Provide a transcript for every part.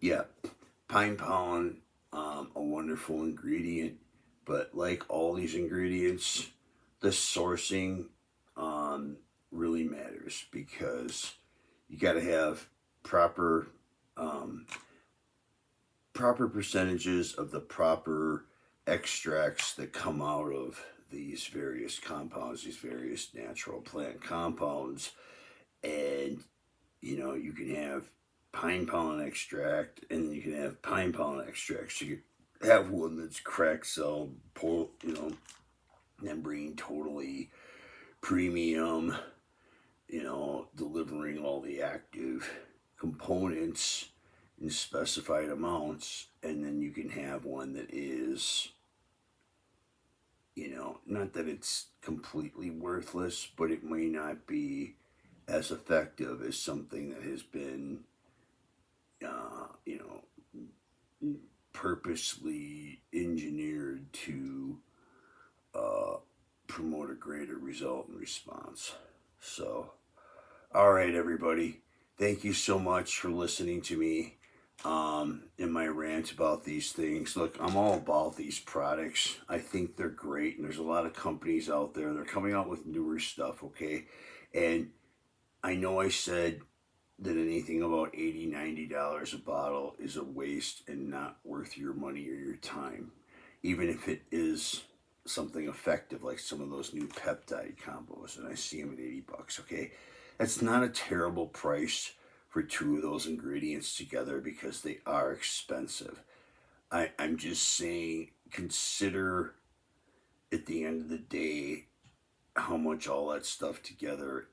yeah, pine pollen, a wonderful ingredient, but like all these ingredients, the sourcing um, really matters because you got to have proper um, proper percentages of the proper extracts that come out of these various compounds, these various natural plant compounds, and you can have pine pollen extract, and you can have pine pollen extract. So you have one that's cracked cell, membrane, totally premium, delivering all the active components in specified amounts, and then you can have one that is, not that it's completely worthless, but it may not be as effective as something that has been, uh, you know, purposely engineered to uh, promote a greater result and response. So, all right, everybody. Thank you so much for listening to me in my rant about these things. Look, I'm all about these products. I think they're great, and there's a lot of companies out there. They're coming out with newer stuff, okay? And I know I said that anything about $80, $90 a bottle is a waste and not worth your money or your time, even if it is something effective like some of those new peptide combos, and I see them at $80. Okay, that's not a terrible price for two of those ingredients together because they are expensive. I'm just saying, consider at the end of the day how much all that stuff together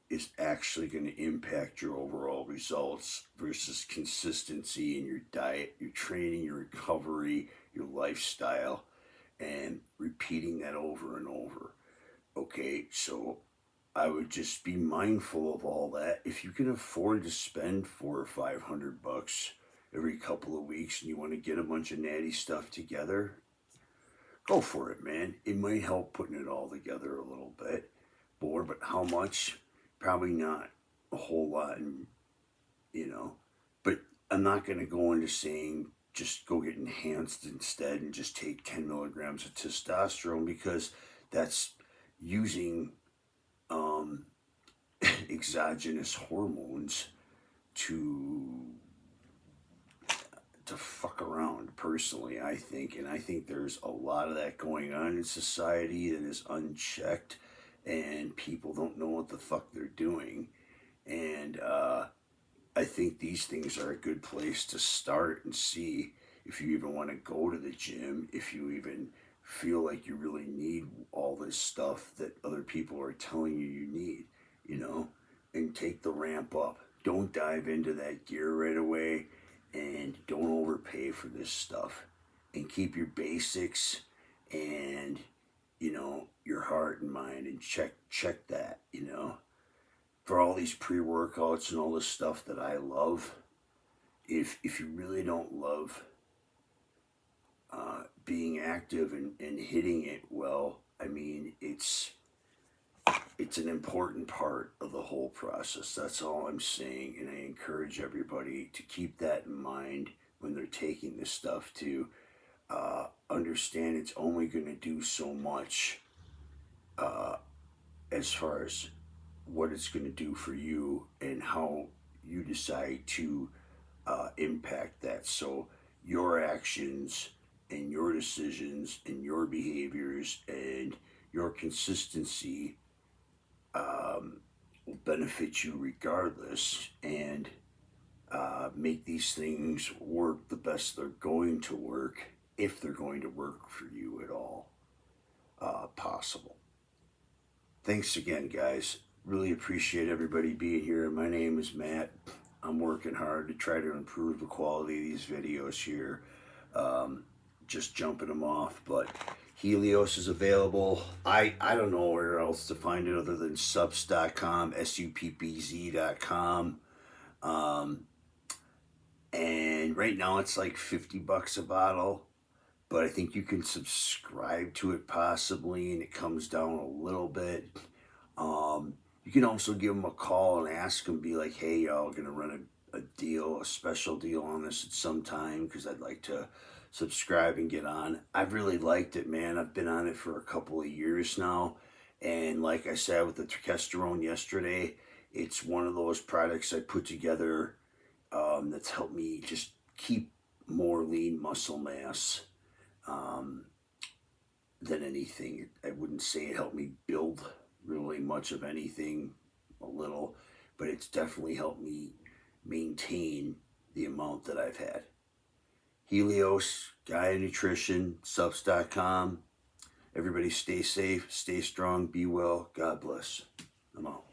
is actually going to impact your overall results versus consistency in your diet, your training, your recovery, your lifestyle, and repeating that over and over. Okay, so I would just be mindful of all that. If you can afford to spend $400 or $500 every couple of weeks and you want to get a bunch of natty stuff together, go for it, man. It might help putting it all together a little bit more, but how much? Probably not a whole lot, and but I'm not going to go into saying just go get enhanced instead and just take 10 milligrams of testosterone because that's using um, exogenous hormones to fuck around. Personally, I think, and I think there's a lot of that going on in society that is unchecked, and people don't know what the fuck they're doing. And I think these things are a good place to start and see if you even want to go to the gym, if you even feel like you really need all this stuff that other people are telling you need, and take the ramp up. Don't dive into that gear right away, and don't overpay for this stuff. And keep your basics and, your heart and mind, and check that, for all these pre-workouts and all this stuff that I love. If you really don't love being active and hitting it well, I mean, it's an important part of the whole process. That's all I'm saying, and I encourage everybody to keep that in mind when they're taking this stuff, to understand it's only going to do so much as far as what it's going to do for you and how you decide to impact that. So your actions and your decisions and your behaviors and your consistency will benefit you regardless, and make these things work the best they're going to work, if they're going to work for you at all possible. Thanks again, guys. Really appreciate everybody being here. My name is Matt. I'm working hard to try to improve the quality of these videos here. Just jumping them off, but Helios is available. I don't know where else to find it other than subs.com, suppbz.com. And right now it's like $50 a bottle, but I think you can subscribe to it possibly, and it comes down a little bit. You can also give them a call and ask them, be like, hey, y'all gonna run a special deal on this at some time because I'd like to subscribe and get on. I've really liked it, man. I've been on it for a couple of years now. And like I said with the testosterone yesterday, it's one of those products I put together that's helped me just keep more lean muscle mass than anything. I wouldn't say it helped me build really much of anything, a little, but it's definitely helped me maintain the amount that I've had. Helios, Gaia Nutrition, subs.com. Everybody stay safe, stay strong, be well. God bless. I'm out.